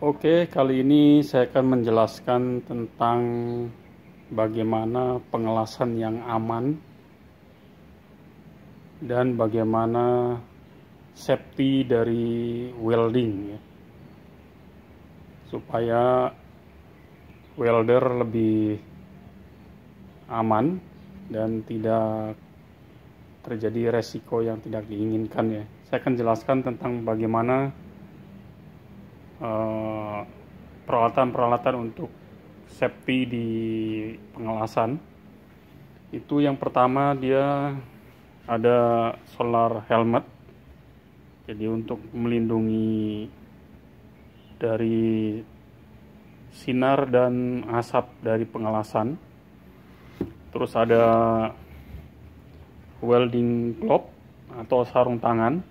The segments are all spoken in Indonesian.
Oke, kali ini saya akan menjelaskan tentang bagaimana pengelasan yang aman dan bagaimana safety dari welding ya, supaya welder lebih aman dan tidak terjadi resiko yang tidak diinginkan ya. Saya akan jelaskan tentang bagaimana peralatan-peralatan untuk safety di pengelasan. Itu yang pertama, dia ada solar helmet, jadi untuk melindungi dari sinar dan asap dari pengelasan. Terus ada welding glove atau sarung tangan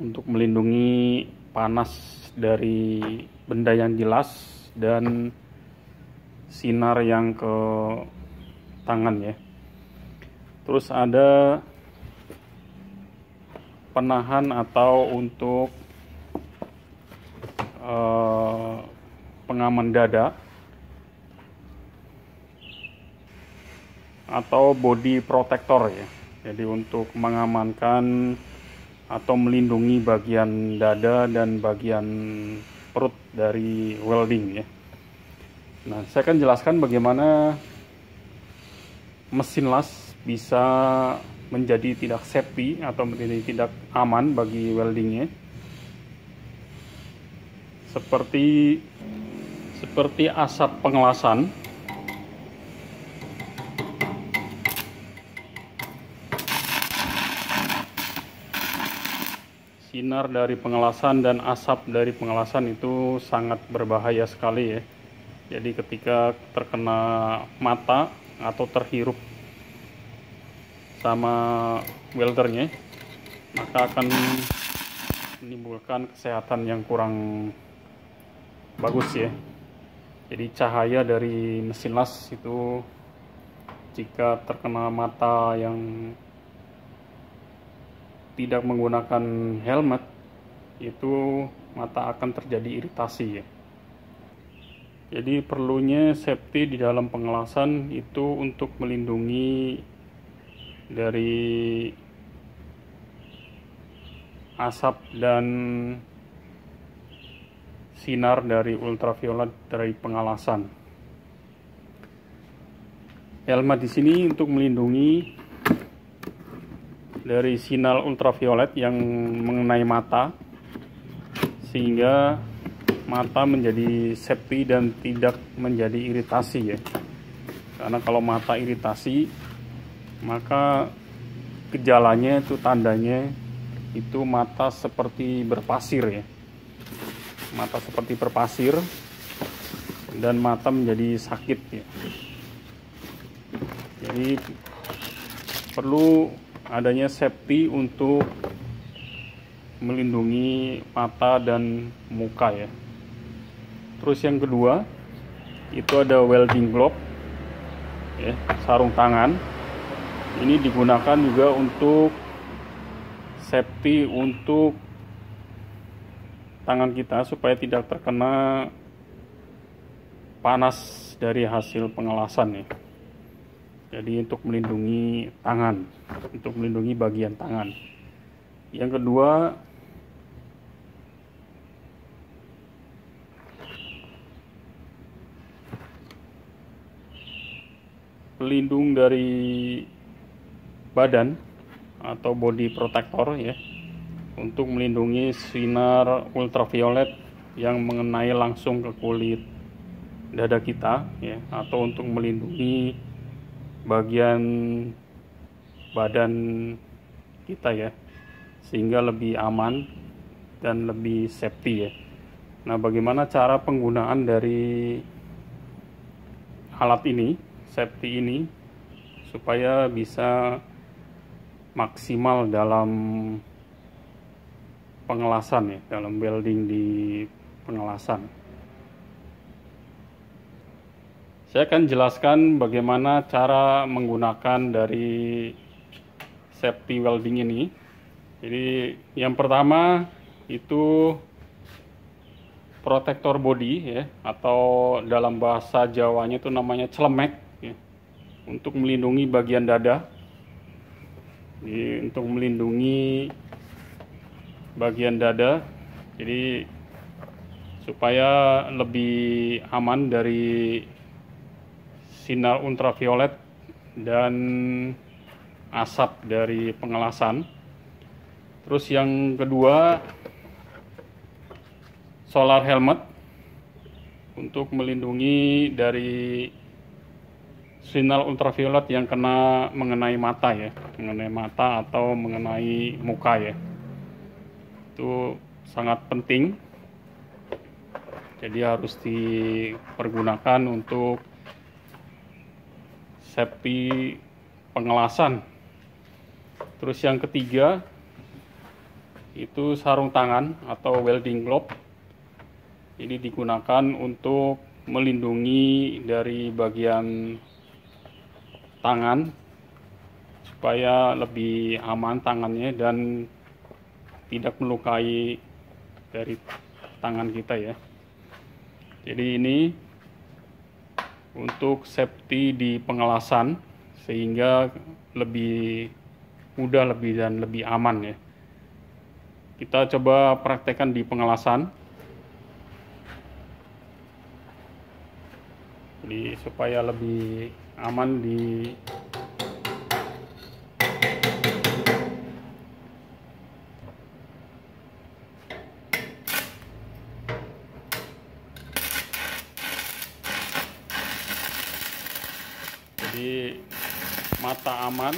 untuk melindungi panas dari benda yang jelas dan sinar yang ke tangan ya. Terus ada penahan atau untuk pengaman dada atau body protector ya. Jadi untuk mengamankan atau melindungi bagian dada dan bagian perut dari welding ya. Nah, saya akan jelaskan bagaimana mesin las bisa menjadi tidak safety atau menjadi tidak aman bagi weldingnya. Seperti asap pengelasan, sinar dari pengelasan dan asap dari pengelasan itu sangat berbahaya sekali ya. Jadi ketika terkena mata atau terhirup sama weldernya, maka akan menimbulkan kesehatan yang kurang bagus ya. Jadi cahaya dari mesin las itu jika terkena mata yang tidak menggunakan helmet, itu mata akan terjadi iritasi ya. Jadi perlunya safety di dalam pengelasan itu untuk melindungi dari asap dan sinar dari ultraviolet dari pengelasan. Helmet di sini untuk melindungi dari sinar ultraviolet yang mengenai mata, sehingga mata menjadi safety dan tidak menjadi iritasi ya. Karena kalau mata iritasi, maka gejalanya itu tandanya itu mata seperti berpasir ya. Mata seperti berpasir dan mata menjadi sakit ya. Jadi perlu adanya safety untuk melindungi mata dan muka ya. Terus yang kedua, itu ada welding glove ya, sarung tangan. Ini digunakan juga untuk safety untuk tangan kita supaya tidak terkena panas dari hasil pengelasan ya. Jadi untuk melindungi tangan, untuk melindungi bagian tangan. Yang kedua, pelindung dari badan atau body protector ya, untuk melindungi sinar ultraviolet yang mengenai langsung ke kulit dada kita ya, atau untuk melindungi bagian badan kita ya, sehingga lebih aman dan lebih safety ya. Nah, bagaimana cara penggunaan dari alat ini, safety ini, supaya bisa maksimal dalam pengelasan ya, dalam welding di pengelasan. Saya akan jelaskan bagaimana cara menggunakan dari safety welding ini. Jadi yang pertama itu protektor body ya, atau dalam bahasa Jawanya itu namanya celemek ya, untuk melindungi bagian dada. Jadi, untuk melindungi bagian dada, jadi supaya lebih aman dari sinar ultraviolet dan asap dari pengelasan. Terus yang kedua, solar helmet untuk melindungi dari sinar ultraviolet yang mengenai mata ya, mengenai mata atau mengenai muka ya. Itu sangat penting. Jadi harus dipergunakan untuk safety pengelasan. Terus yang ketiga itu sarung tangan atau welding glove. Ini digunakan untuk melindungi dari bagian tangan supaya lebih aman tangannya dan tidak melukai dari tangan kita ya. Jadi ini untuk safety di pengelasan sehingga lebih mudah, dan lebih aman ya. Kita coba praktekkan di pengelasan. Jadi supaya lebih aman di mata aman,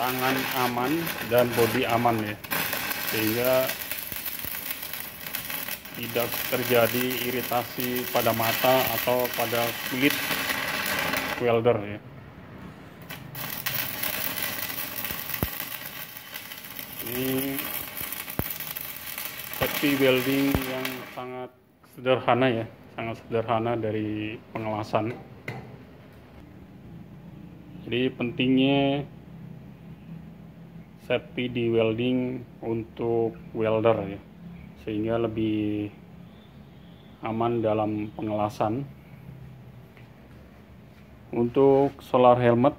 tangan aman, dan body aman ya, sehingga tidak terjadi iritasi pada mata atau pada kulit welder ya. Ini safety welding yang sangat sederhana ya, sangat sederhana dari pengelasan. Jadi pentingnya safety di welding untuk welder ya, sehingga lebih aman dalam pengelasan. Untuk solar helmet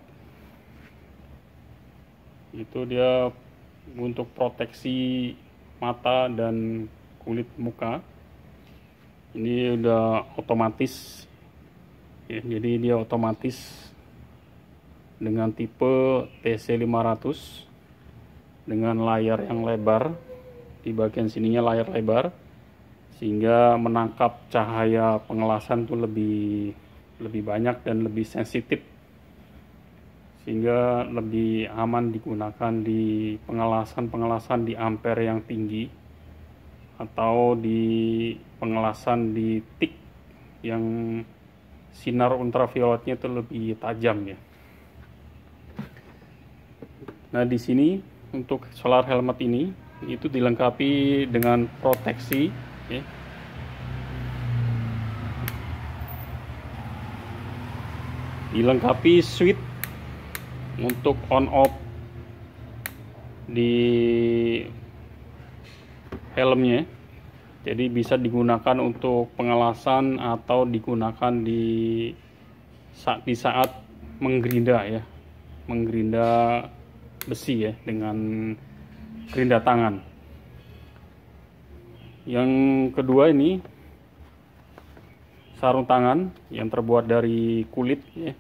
itu dia untuk proteksi mata dan kulit muka. Ini udah otomatis ya, jadi dia otomatis dengan tipe TC500 dengan layar yang lebar, di bagian sininya layar lebar, sehingga menangkap cahaya pengelasan itu lebih banyak dan lebih sensitif, sehingga lebih aman digunakan di pengelasan di ampere yang tinggi atau di pengelasan di tik yang sinar ultravioletnya itu lebih tajam ya. Nah, di sini untuk solar helmet ini itu dilengkapi dengan proteksi ya. Dilengkapi switch untuk on off di helmnya. Jadi bisa digunakan untuk pengelasan atau digunakan di saat menggerinda ya. Menggerinda besi ya dengan gerinda tangan. Yang kedua ini sarung tangan yang terbuat dari kulit ya.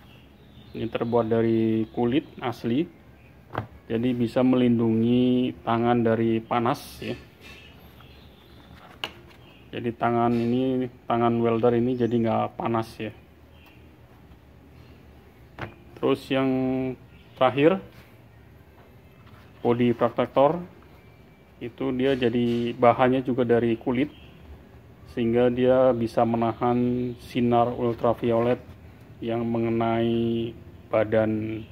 Ini terbuat dari kulit asli. Jadi bisa melindungi tangan dari panas ya. Jadi tangan welder ini jadi nggak panas ya. Terus yang terakhir, body protector itu dia jadi bahannya juga dari kulit, sehingga dia bisa menahan sinar ultraviolet yang mengenai badan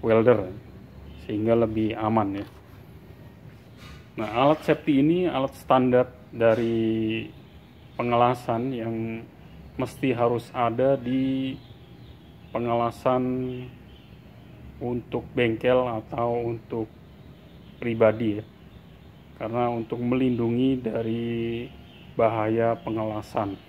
welder, sehingga lebih aman ya. Nah, alat safety ini alat standar dari pengelasan yang mesti harus ada di pengelasan untuk bengkel atau untuk pribadi ya. Karena untuk melindungi dari bahaya pengelasan.